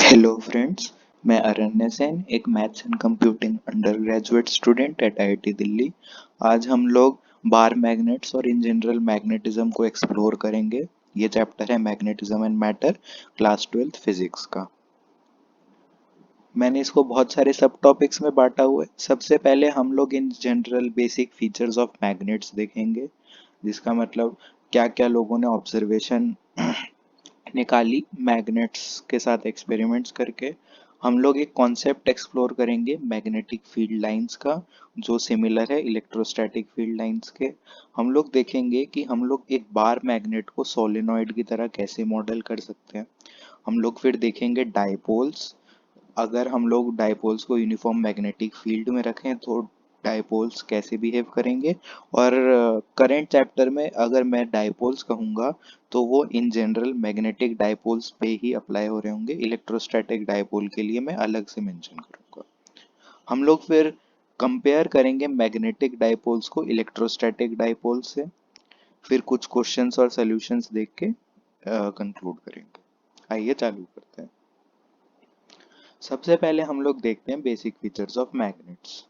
Hello friends, मैं अरण्य सेन, एक maths and computing under graduate student at IIT Delhi. आज हम लोग बार मैग्नेट्स और इन जनरल मैग्नेटिज्म को एक्सप्लोर करेंगे। ये चैप्टर है magnetism and matter, class 12th physics का। मैंने इसको बहुत सारे सब टॉपिक्स में बांटा हुआ है। सबसे पहले हम लोग in general basic features of magnets देखेंगे, जिसका मतलब क्या क्या लोगों ने ऑब्जर्वेशन निकाली मैग्नेट्स के साथ एक्सपेरिमेंट्स करके। हम लोग एक कॉन्सेप्ट एक्सप्लोर करेंगे मैग्नेटिक फील्ड लाइंस का, जो सिमिलर है इलेक्ट्रोस्टैटिक फील्ड लाइंस के। हम लोग देखेंगे कि हम लोग एक बार मैग्नेट को सोलेनॉइड की तरह कैसे मॉडल कर सकते हैं। हम लोग फिर देखेंगे डायपोल्स। अगर हम लोग डायपोल्स को यूनिफॉर्म मैग्नेटिक फील्ड में रखें तो डायपोल्स कैसे बिहेव करेंगे। और करंट चैप्टर में अगर मैं डायपोल्स कहूँगा तो वो इन जनरल मैग्नेटिक डायपोल्स पे ही अप्लाई हो रहे होंगे। इलेक्ट्रोस्टैटिक डायपोल के लिए मैं अलग से मेंशन करूँगा। हम लोग फिर कंपेयर करेंगे मैग्नेटिक डायपोल्स को इलेक्ट्रोस्टैटिक डायपोल से। फिर कुछ क्वेश्चंस और सॉल्यूशंस देख के कंक्लूड करेंगे। आइए चालू करते हैं। सबसे पहले हम लोग देखते हैं बेसिक फीचर्स ऑफ मैग्नेट्स।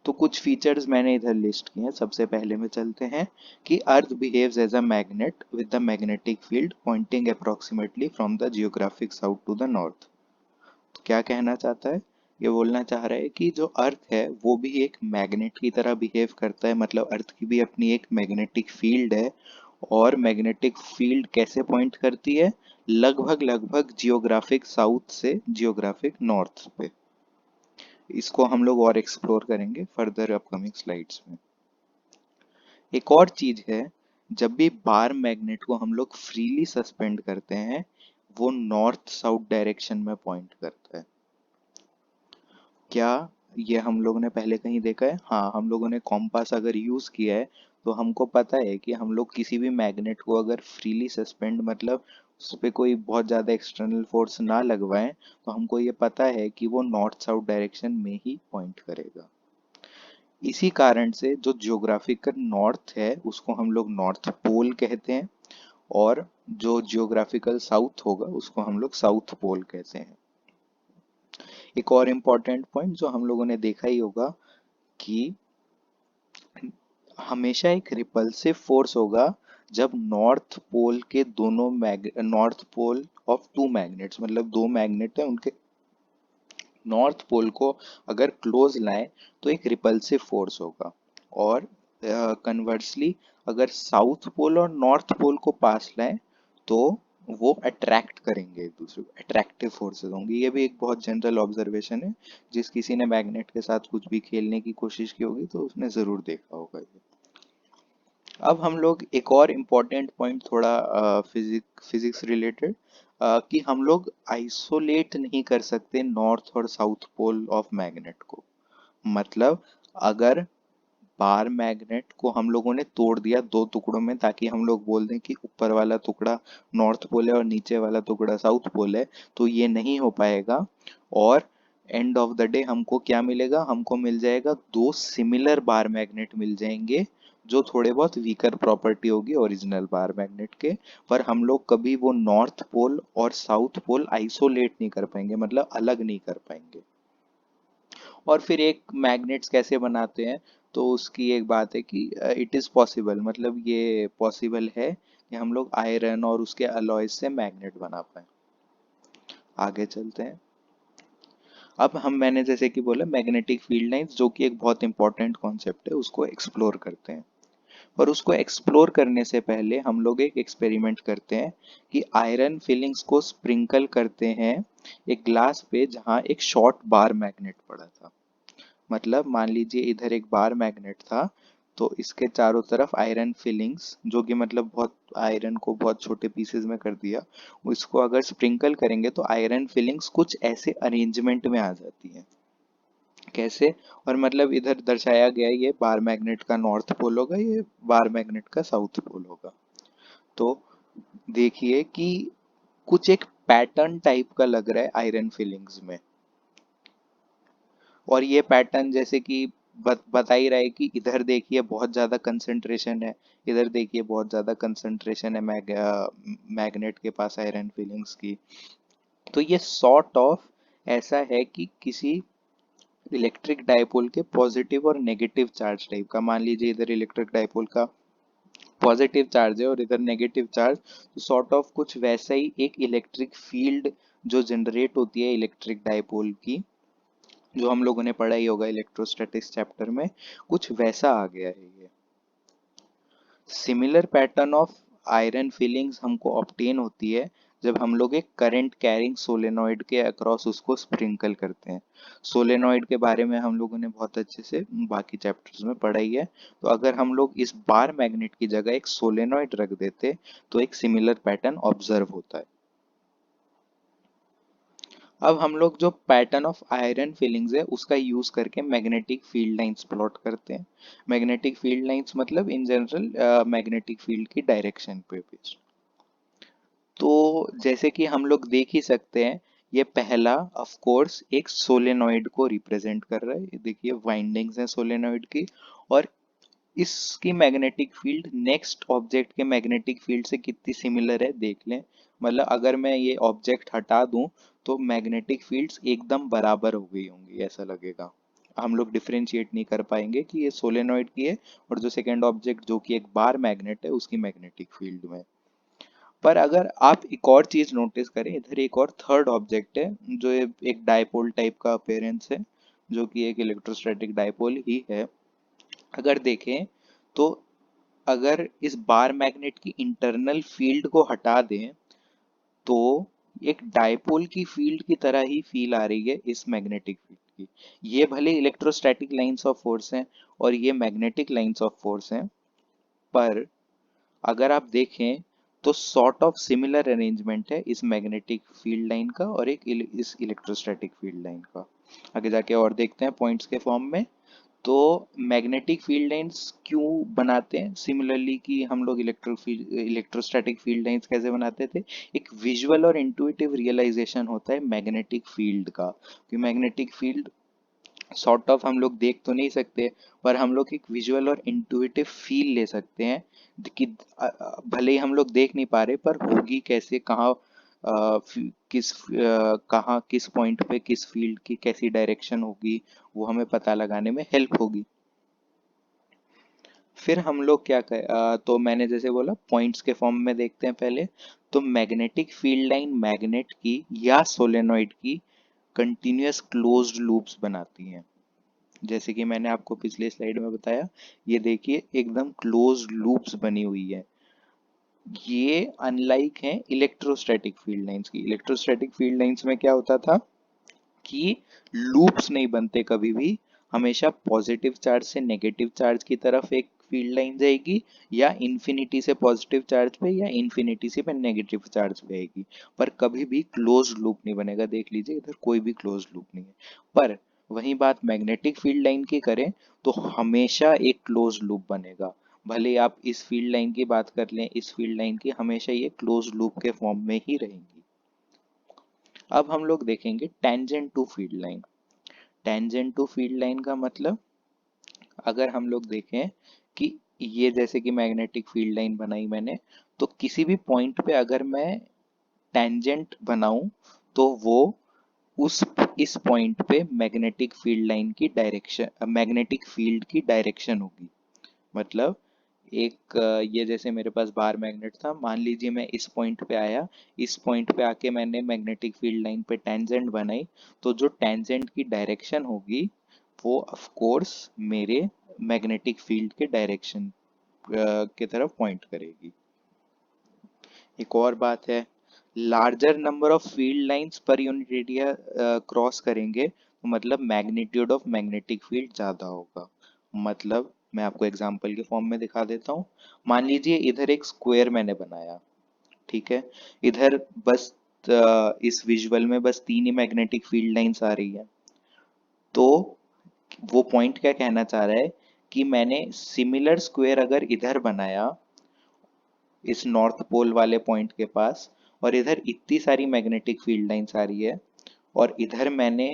तो कुछ फीचर्स मैंने इधर लिस्ट किए हैं। सबसे पहले में चलते हैं कि earth behaves as a magnet with the magnetic field pointing approximately from the geographic south to the north. तो क्या कहना चाहता है? ये बोलना चाह रहा है कि जो अर्थ है वो भी एक मैग्नेट की तरह बिहेव करता है, मतलब अर्थ की भी अपनी एक मैग्नेटिक फील्ड है। और मैग्नेटिक फील्ड कैसे पॉइंट करती है? लगभग लगभग जियोग्राफिक साउथ से जियोग्राफिक नॉर्थ पे। इसको हम लोग और एक्सप्लोर करेंगे फर्दर अपकमिंग स्लाइड्स में। एक और चीज है, जब भी बार मैग्नेट को हम लोग फ्रीली सस्पेंड करते हैं वो नॉर्थ साउथ डायरेक्शन में पॉइंट करता है। क्या ये हम लोगों ने पहले कहीं देखा है? हाँ, हम लोगों ने कॉम्पास अगर यूज किया है तो हमको पता है कि हम लोग किसी भी मैग्नेट को अगर फ्रीली सस्पेंड, मतलब उस पे कोई बहुत ज्यादा एक्सटर्नल फोर्स ना लगवाएं, तो हमको ये पता है कि वो नॉर्थ साउथ डायरेक्शन में ही पॉइंट करेगा। इसी कारण से जो जियोग्राफिकल नॉर्थ है उसको हम लोग नॉर्थ पोल कहते हैं, और जो जियोग्राफिकल साउथ होगा उसको हम लोग साउथ पोल कहते हैं। एक और इम्पोर्टेंट पॉइंट जो हम लोगों ने देखा ही होगा कि हमेशा एक रिपल्सिव फोर्स होगा जब नॉर्थ पोल के दोनों north pole of two magnets, मतलब दो मैग्नेट है उनके नॉर्थ पोल को अगर क्लोज लाएं तो एक रिपल्सिव फोर्स होगा। और कन्वर्सली अगर साउथ पोल और नॉर्थ पोल को पास लाएं तो वो अट्रैक्ट करेंगे एक दूसरे को, अट्रैक्टिव फोर्सेस होंगी। ये भी एक बहुत जनरल ऑब्जर्वेशन है। जिस किसी ने मैग्नेट के साथ कुछ भी खेलने की कोशिश की होगी तो उसने जरूर देखा होगा ये। अब हम लोग एक और इम्पोर्टेंट पॉइंट, थोड़ा फिजिक्स रिलेटेड, कि हम लोग आइसोलेट नहीं कर सकते नॉर्थ और साउथ पोल ऑफ मैग्नेट को। मतलब अगर बार मैग्नेट को हम लोगों ने तोड़ दिया दो टुकड़ों में ताकि हम लोग बोल दें कि ऊपर वाला टुकड़ा नॉर्थ पोल है और नीचे वाला टुकड़ा साउथ पोल है, तो ये नहीं हो पाएगा। और एंड ऑफ द डे हमको क्या मिलेगा? हमको मिल जाएगा दो सिमिलर बार मैग्नेट मिल जाएंगे, जो थोड़े बहुत वीकर प्रॉपर्टी होगी ओरिजिनल बार मैग्नेट के। पर हम लोग कभी वो नॉर्थ पोल और साउथ पोल आइसोलेट नहीं कर पाएंगे, मतलब अलग नहीं कर पाएंगे। और फिर एक मैग्नेट्स कैसे बनाते हैं, तो उसकी एक बात है कि इट इज़ पॉसिबल, मतलब ये पॉसिबल है कि हम लोग आयरन और उसके अलॉयज से मैग्नेट बना पाए। आगे चलते हैं। अब मैंने जैसे कि बोला मैग्नेटिक फील्ड लाइंस, जो कि एक बहुत इंपॉर्टेंट कॉन्सेप्ट है, उसको एक्सप्लोर करते हैं। पर उसको एक्सप्लोर करने से पहले हम लोग एक एक्सपेरिमेंट करते हैं कि आयरन फिलिंग्स को स्प्रिंकल करते हैं एक ग्लास पे जहाँ एक शॉर्ट बार मैग्नेट पड़ा था। मतलब मान लीजिए इधर एक बार मैग्नेट था, तो इसके चारों तरफ आयरन फिलिंग्स, जो कि मतलब बहुत आयरन को बहुत छोटे पीसेस में कर दिया, इसको अगर स्प्रिंकल करेंगे तो आयरन फिलिंग्स कुछ ऐसे अरेंजमेंट में आ जाती है। कैसे? और मतलब इधर दर्शाया गया है, ये बार मैग्नेट का नॉर्थ पोल होगा, ये बार मैग्नेट का साउथ पोल होगा। तो देखिए कि कुछ एक पैटर्न टाइप का लग रहा है आयरन फिलिंग्स में। और ये पैटर्न जैसे कि बता ही रहा है कि इधर देखिए बहुत ज्यादा कंसंट्रेशन है, इधर देखिए बहुत ज्यादा कंसंट्रेशन है मैग्नेट के पास आयरन फिलिंग्स की। तो ये सॉर्ट ऑफ ऐसा है कि किसी इलेक्ट्रिक डायपोल के पॉजिटिव और नेगेटिव चार्ज टाइप का, मान लीजिए इधर इलेक्ट्रिक डायपोल का पॉजिटिव चार्ज है और इधर नेगेटिव चार्ज, तो सॉर्ट ऑफ कुछ वैसा ही एक इलेक्ट्रिक फील्ड जो जनरेट होती है इलेक्ट्रिक डायपोल की, जो हम लोगों ने पढ़ा ही होगा इलेक्ट्रोस्टैटिक्स चैप्टर में, कुछ वैसा आ गया है ये। Similar pattern of iron feelings हमको ऑब्टेन होती है जब हम लोग एक करंट कैरिंग सोलेनॉइड के अक्रॉस उसको स्प्रिंकल करते हैं। सोलेनॉइड के बारे में हम लोगों ने बहुत अच्छे से बाकी चैप्टर्स में पढ़ा ही है। तो अगर हम लोग इस बार मैग्नेट की जगह एक सोलेनॉइड रख देते तो एक सिमिलर पैटर्न ऑब्जर्व होता है। अब हम लोग जो पैटर्न ऑफ आयरन फीलिंग्स है उसका यूज करके मैग्नेटिक फील्ड लाइंस प्लॉट करते हैं। मैग्नेटिक फील्ड लाइंस मतलब इन जनरल मैग्नेटिक फील्ड की डायरेक्शन पे भी। तो जैसे कि हम लोग देख ही सकते हैं, ये पहला ऑफ कोर्स एक सोलेनॉइड को रिप्रेजेंट कर रहा है। ये देखिए वाइंडिंग्स हैं सोलेनॉइड की, और इसकी मैग्नेटिक फील्ड नेक्स्ट ऑब्जेक्ट के मैग्नेटिक फील्ड से कितनी सिमिलर है देख लें। मतलब अगर मैं ये ऑब्जेक्ट हटा दूं तो मैग्नेटिक फील्ड्स एकदम बराबर हो गई होंगी, ऐसा लगेगा। हम लोग डिफरेंशिएट नहीं कर पाएंगे कि ये सोलेनॉइड की है और जो सेकेंड ऑब्जेक्ट जो कि एक बार मैग्नेट है उसकी मैग्नेटिक फील्ड में। पर अगर आप एक और चीज नोटिस करें, इधर एक और थर्ड ऑब्जेक्ट है जो एक डायपोल टाइप का अपेयरेंस है, जो कि एक इलेक्ट्रोस्टैटिक डायपोल ही है। अगर देखें तो अगर इस बार मैग्नेट की इंटरनल फील्ड को हटा दें तो एक डायपोल की फील्ड की तरह ही फील आ रही है इस मैग्नेटिक फील्ड की। ये भले इलेक्ट्रोस्टैटिक लाइंस ऑफ फोर्स हैं और ये मैग्नेटिक लाइंस ऑफ फोर्स हैं, पर अगर आप देखें तो सॉर्ट ऑफ सिमिलर अरेंजमेंट है इस मैग्नेटिक फील्ड लाइन का और इस इलेक्ट्रोस्टैटिक फील्ड लाइन का। आगे जाके और देखते हैं पॉइंट्स के फॉर्म में। तो मैग्नेटिक फील्ड लाइंस क्यों बनाते हैं सिमिलरली कि हम लोग इलेक्ट्रोस्टैटिक फील्ड लाइंस कैसे बनाते थे। एक विजुअल और इंट्यूटिव रियलाइजेशन होता है मैग्नेटिक फील्ड का, कि मैग्नेटिक फील्ड सॉर्ट ऑफ हम लोग देख तो नहीं सकते, पर हम लोग एक विजुअल और इंट्यूटिव फील ले सकते हैं कि भले ही हम लोग देख नहीं पा रहे पर होगी कैसे, कहाँ कहाँ किस पॉइंट पे किस फील्ड की कैसी डायरेक्शन होगी, वो हमें पता लगाने में हेल्प होगी। फिर हम लोग क्या तो मैंने जैसे बोला पॉइंट्स के फॉर्म में देखते हैं पहले। तो मैग्नेटिक फील्ड लाइन मैग्नेट की या सोलेनॉइड की कंटिन्यूअस क्लोज्ड लूप्स बनाती हैं। जैसे कि मैंने आपको पिछले स्लाइड में बताया, ये देखिए एकदम क्लोज्ड लूप्स बनी हुई है। ये अनलाइक है इलेक्ट्रोस्टैटिक फील्ड लाइंस की। इलेक्ट्रोस्टैटिक फील्ड लाइंस में क्या होता था कि लूप्स नहीं बनते कभी भी, हमेशा पॉजिटिव चार्ज से नेगेटिव चार्ज की तरफ एक फील्ड लाइन जाएगी, या इन्फिनिटी से पॉजिटिव चार्ज पे या इन्फिनिटी से पे नेगेटिव चार्ज पे आएगी, पर कभी भी क्लोज लूप नहीं बनेगा। देख लीजिए इधर कोई भी क्लोज लूप नहीं है। पर वही बात मैग्नेटिक फील्ड लाइन की करें तो हमेशा एक क्लोज लूप बनेगा। भले आप इस फील्ड लाइन की बात कर लें, इस फील्ड लाइन की, हमेशा ये क्लोज लूप के फॉर्म में ही रहेंगी। अब हम लोग देखेंगे tangent to field line. Tangent to field line का मतलब, अगर हम लोग देखें कि ये जैसे कि मैग्नेटिक फील्ड लाइन बनाई मैंने, तो किसी भी पॉइंट पे अगर मैं टेंजेंट बनाऊं तो वो उस इस पॉइंट पे मैग्नेटिक फील्ड लाइन की डायरेक्शन, मैग्नेटिक फील्ड की डायरेक्शन होगी। मतलब ये जैसे मेरे पास बार मैग्नेट था, मान लीजिए मैं इस पॉइंट पे आया, इस पॉइंट पे आके मैंने मैग्नेटिक फील्ड लाइन पे टेंजेंट बनाई, तो जो टेंजेंट की डायरेक्शन होगी वो ऑफ कोर्स मेरे मैग्नेटिक फील्ड के डायरेक्शन की तरफ पॉइंट करेगी। एक और बात है, larger number of field lines per unit area cross करेंगे तो मतलब मैग्नीट्यूड ऑफ मैग्नेटिक फील्ड ज्यादा होगा। मतलब मैं आपको एग्जांपल के फॉर्म में दिखा देता हूँ। मान लीजिए इधर एक स्क्वायर मैंने बनाया, ठीक है। इधर बस इस विजुअल में बस तीन ही मैग्नेटिक फील्ड लाइंस आ रही है। तो वो पॉइंट क्या कहना चाह रहा है कि मैंने सिमिलर स्क्वायर अगर इधर बनाया इस नॉर्थ पोल वाले पॉइंट के पास, और इधर इतनी सारी मैग्नेटिक फील्ड लाइंस आ रही है, और इधर मैंने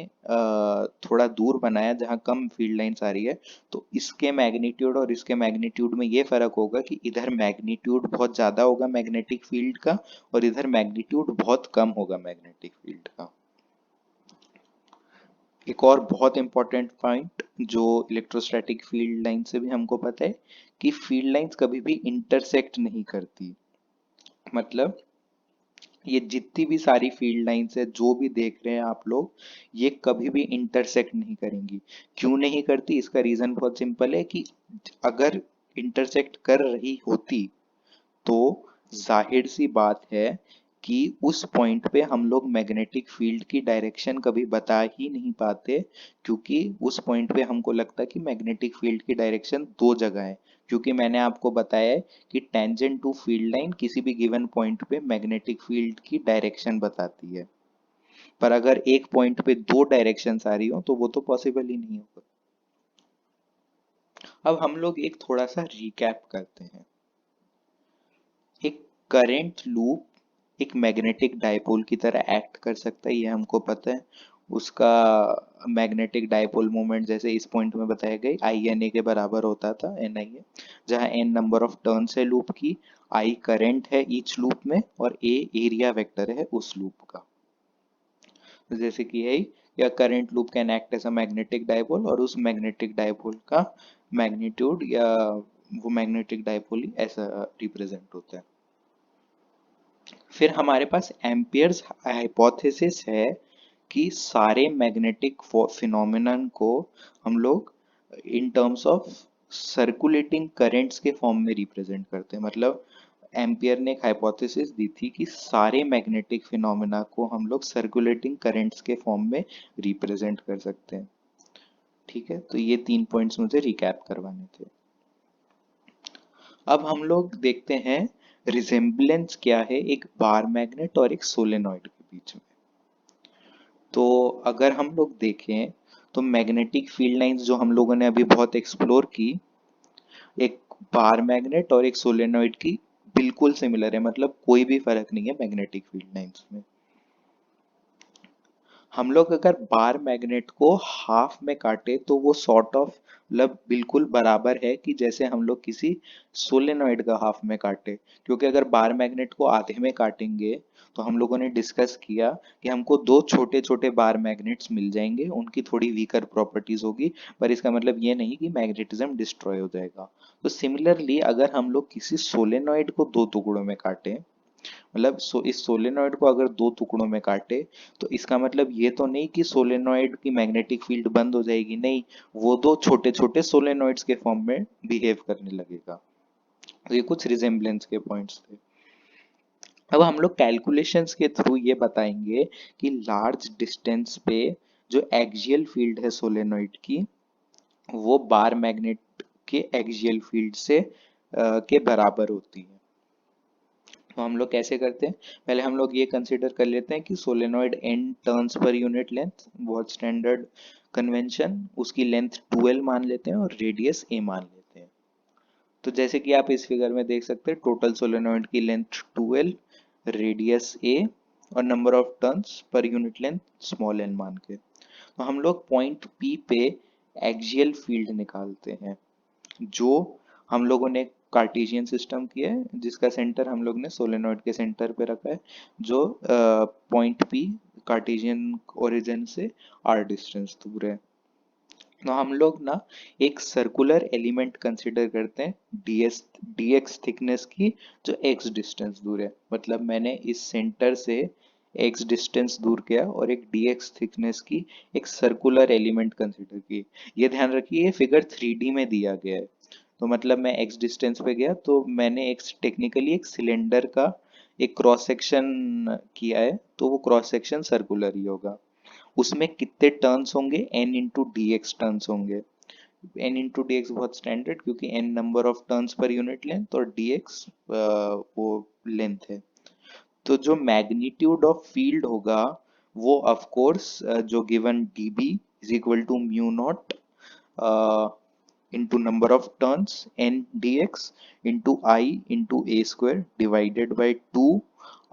थोड़ा दूर बनाया जहाँ कम फील्ड लाइंस आ रही है, तो इसके मैग्नीट्यूड और इसके मैग्नीट्यूड में ये फर्क होगा कि इधर मैग्नीट्यूड बहुत ज्यादा होगा मैग्नेटिक फील्ड का और इधर मैग्नीट्यूड बहुत कम होगा मैग्नेटिक फील्ड का। एक और बहुत इंपॉर्टेंट पॉइंट जो इलेक्ट्रोस्टैटिक फील्ड लाइन से भी हमको पता है कि फील्ड लाइंस कभी भी इंटरसेक्ट नहीं करती। मतलब ये जितनी भी सारी फील्ड लाइंस है जो भी देख रहे हैं आप लोग, ये कभी भी इंटरसेक्ट नहीं करेंगी। क्यों नहीं करती? इसका रीजन बहुत सिंपल है कि अगर इंटरसेक्ट कर रही होती तो जाहिर सी बात है कि उस पॉइंट पे हम लोग मैग्नेटिक फील्ड की डायरेक्शन कभी बता ही नहीं पाते, क्योंकि उस पॉइंट पे हमको लगता कि मैग्नेटिक फील्ड की डायरेक्शन दो जगह है। क्योंकि मैंने आपको बताया है कि टेंजेंट टू फील्ड लाइन किसी भी गिवन पॉइंट पे मैग्नेटिक फील्ड की डायरेक्शन बताती है, पर अगर एक पॉइंट पे दो डायरेक्शन आ रही हो तो वो तो पॉसिबल ही नहीं होगा। अब हम लोग एक थोड़ा सा रिकैप करते हैं। एक करंट लूप एक मैग्नेटिक डाइपोल की तरह एक्ट कर सकता है, ये हमको पता है। उसका मैग्नेटिक डाइपोल मोमेंट जैसे इस पॉइंट में बताया गया आई एन ए के बराबर होता था, एन आई ए, जहाँ एन नंबर ऑफ टर्न्स है लूप की, आई करंट है ईच लूप में और ए एरिया वेक्टर है उस लूप का। तो जैसे कि यही या current loop can act as a magnetic dipole और उस मैग्नेटिक डाइपोल का मैग्नीट्यूड या वो मैग्नेटिक डाइपोल ही ऐसा रिप्रेजेंट होता है। फिर हमारे पास एम्पियर्स हाइपोथेसिस है कि सारे मैग्नेटिक फिनोमेनन को हम लोग in terms of circulating currents के फॉर्म में रिप्रेजेंट करते हैं। मतलब एम्पियर ने एक हाइपोथेसिस दी थी कि सारे मैग्नेटिक फिनोमेना को हम लोग सर्कुलेटिंग करंट्स के फॉर्म में रिप्रेजेंट कर सकते हैं। ठीक है, तो ये 3 पॉइंट्स मुझे रिकैप करवाने थे। अब हम लोग देखते हैं रिजेम्बलेंस क्या है एक बार मैग्नेट और एक सोलेनॉइड के बीच में। तो अगर हम लोग देखें तो मैग्नेटिक फील्ड लाइंस जो हम लोगों ने अभी बहुत एक्सप्लोर की, एक बार मैग्नेट और एक सोलेनॉइड की बिल्कुल सिमिलर है, मतलब कोई भी फर्क नहीं है मैग्नेटिक फील्ड लाइंस में। हम लोग अगर बार मैग्नेट को हाफ में काटे तो वो सॉर्ट ऑफ मतलब बिल्कुल बराबर है कि जैसे हम लोग किसी सोलेनॉइड का हाफ में काटे। क्योंकि अगर बार मैग्नेट को आधे में काटेंगे तो हम लोगों ने डिस्कस किया कि हमको दो छोटे छोटे बार मैग्नेट्स मिल जाएंगे, उनकी थोड़ी वीकर प्रॉपर्टीज होगी, पर इसका मतलब ये नहीं कि मैग्नेटिज्म डिस्ट्रॉय हो जाएगा। तो सिमिलरली अगर हम लोग किसी सोलेनॉइड को दो टुकड़ों में काटें, मतलब इस सोलेनॉइड को अगर दो टुकड़ों में काटे तो इसका मतलब ये तो नहीं कि सोलेनॉइड की मैग्नेटिक फील्ड बंद हो जाएगी, नहीं, वो दो छोटे छोटे सोलेनॉइड्स के फॉर्म में बिहेव करने लगेगा। तो ये कुछ रिजेम्बलेंस के पॉइंट्स थे। अब हम लोग कैलकुलेशंस के थ्रू ये बताएंगे कि लार्ज डिस्टेंस पे जो एक्सियल फील्ड है सोलेनॉइड की वो बार मैग्नेट के एक्सियल फील्ड से के बराबर होती है। तो हम लोग कैसे करते हैं, पहले हम लोग ये कंसीडर कर लेते हैं कि solenoid N turns per unit length, बहुत स्टैंडर्ड कन्वेंशन, उसकी लेंथ 12 मान लेते हैं और रेडियस ए मान लेते हैं। तो जैसे कि आप इस फिगर में देख सकते हैं टोटल सोलेनॉइड की लेंथ 12, रेडियस ए और number of turns per unit length small N मान के, तो हम लोग पॉइंट पी पे एक्सियल फील्ड निकालते हैं जो हम लोगों ने कार्टेशियन सिस्टम किया है, जिसका सेंटर हम लोग ने सोलेनॉइड के सेंटर पे रखा है, जो पॉइंट पी कार्टेशियन ओरिजिन से आर डिस्टेंस दूर है। तो हम लोग ना एक सर्कुलर एलिमेंट कंसिडर करते हैं डीएक्स थिकनेस की, जो एक्स डिस्टेंस दूर है। मतलब मैंने इस सेंटर से एक्स डिस्टेंस दूर किया और एक डीएक्स थिकनेस की एक सर्कुलर एलिमेंट कंसिडर की। ये ध्यान रखिए फिगर 3D में दिया गया है, तो मतलब मैं एक्स डिस्टेंस पे गया तो मैंने एक टेक्निकली एक सिलेंडर का एक क्रॉस सेक्शन किया है, तो वो क्रॉस सेक्शन सर्कुलर ही होगा। उसमें कितने टर्न्स होंगे, N into D X turns होंगे। एन इंटू डी एक्स बहुत स्टैंडर्ड, क्योंकि N number of turns per unit length और डी एक्स वो लेंथ है। तो जो मैग्नीट्यूड ऑफ फील्ड होगा वो ऑफ कोर्स जो given dB is equal to mu naught into number of turns n dx into I into a square divided by 2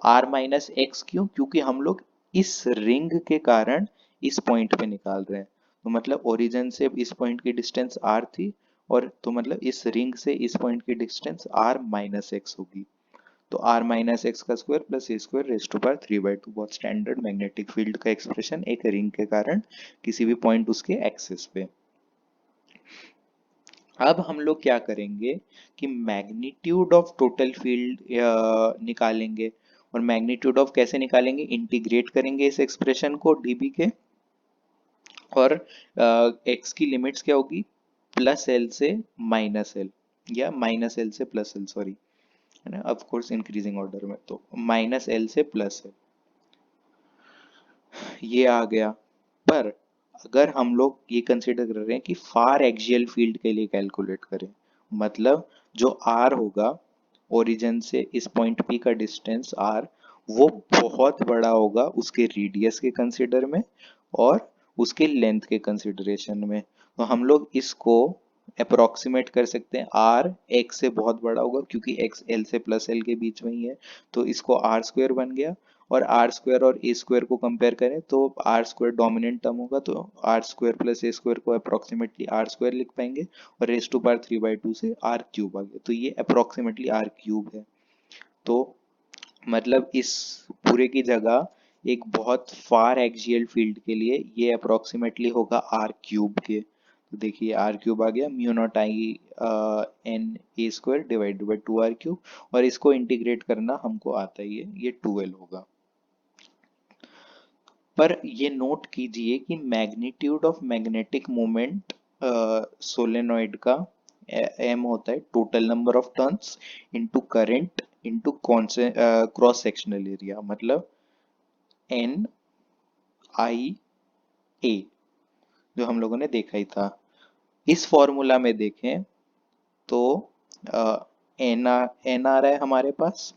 r minus x, क्यों? क्योंकि हम लोग इस रिंग के कारण इस पॉइंट पे निकाल रहे हैं। तो मतलब ओरिजिन से इस पॉइंट की डिस्टेंस r थी, और तो मतलब इस रिंग से इस पॉइंट की डिस्टेंस r माइनस एक्स होगी। तो r माइनस एक्स का square plus A square raise to power 3/2 बहुत स्टैंडर्ड मैग्नेटिक फील्ड का एक्सप्रेशन एक रिंग के कारण किसी भी पॉइंट उसके एक्सिस पे। अब हम लोग क्या करेंगे कि मैग्नीट्यूड ऑफ टोटल फील्ड निकालेंगे। और मैग्नीट्यूड ऑफ कैसे निकालेंगे, इंटीग्रेट करेंगे इस एक्सप्रेशन को डीबी के, और एक्स की लिमिट्स क्या होगी, प्लस एल से माइनस एल, या माइनस एल से प्लस एल, सॉरी, है ना, ऑफ कोर्स इंक्रीजिंग ऑर्डर में, तो माइनस एल से प्लस एल ये आ गया। पर अगर हम लोग ये कंसिडर कर रहे हैं कि फार एक्सियल फील्ड के लिए कैलकुलेट करें, मतलब जो आर होगा, ओरिजिन से इस पॉइंट पी का डिस्टेंस आर, वो बहुत बड़ा होगा उसके रेडियस के कंसिडर में और उसके लेंथ के कंसिडरेशन में। तो हम लोग इसको अप्रोक्सीमेट कर सकते हैं, आर एक्स से बहुत बड़ा होगा क्योंकि एक्स एल से प्लस एल के बीच में ही है, तो इसको आर स्क्वायर बन गया। और आर स्क्वायर और ए स्क्वायर को कंपेयर करें तो आर स्क्वायर डोमिनेंट टर्म होगा, तो R square plus A square को अप्रोक्सीमेटली आर स्क्वायर लिख पाएंगे, और रेज टू पावर 3/2 से आर क्यूब आ गया, तो ये अप्रोक्सीमेटली आर क्यूब है। तो मतलब इस पूरे की जगह एक बहुत फार एक्सियल फील्ड के लिए ये अप्रोक्सीमेटली होगा आर क्यूब के। तो देखिए आर क्यूब आ गया, mu naught I N A square divided by 2r cube, और इसको इंटीग्रेट करना हमको आता ही है, ये 2l होगा। पर ये नोट कीजिए कि magnitude of magnetic moment solenoid का एम होता है total number of turns into current into cross sectional area, मतलब एन आई ए, जो हम लोगों ने देखा ही था। इस फॉर्मूला में देखें तो एन आ रहा है हमारे पास,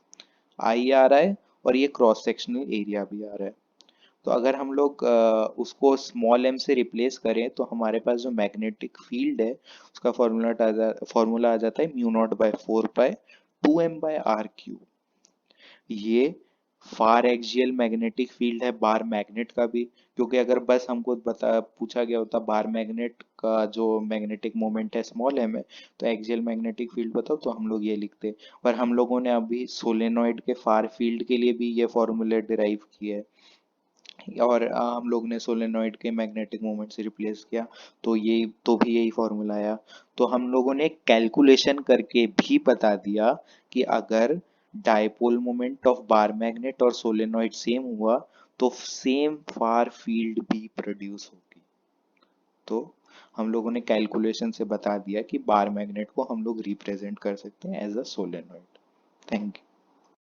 आई आ रहा है, और ये क्रॉस सेक्शनल एरिया भी आ रहा है। तो अगर हम लोग उसको स्मॉल एम से रिप्लेस करें तो हमारे पास जो मैग्नेटिक फील्ड है उसका फॉर्मूला आ जाता है म्यू नॉट बाय 4 पाई 2m/r क्यूब। ये फार एक्सियल मैग्नेटिक फील्ड है बार मैग्नेट का भी, क्योंकि अगर बस हमको बता पूछा गया होता बार मैग्नेट का जो मैग्नेटिक मोमेंट है स्मॉल एम है, तो एक्सियल मैग्नेटिक फील्ड बताओ, तो हम लोग ये लिखते। पर हम लोगों ने अभी सोलेनॉइड के फार फील्ड के लिए भी ये फॉर्मूले डिराइव किया है, और हम लोग ने सोलेनॉइड के मैग्नेटिक मोमेंट से रिप्लेस किया, तो ये तो भी यही फॉर्मूला आया। तो हम लोगों ने कैलकुलेशन करके भी बता दिया कि अगर dipole moment of bar magnet और सोलेनॉइड सेम हुआ तो सेम फार फील्ड भी प्रोड्यूस होगी। तो हम लोगों ने कैलकुलेशन से बता दिया कि बार मैग्नेट को हम लोग रिप्रेजेंट कर सकते हैं as a solenoid. Thank you.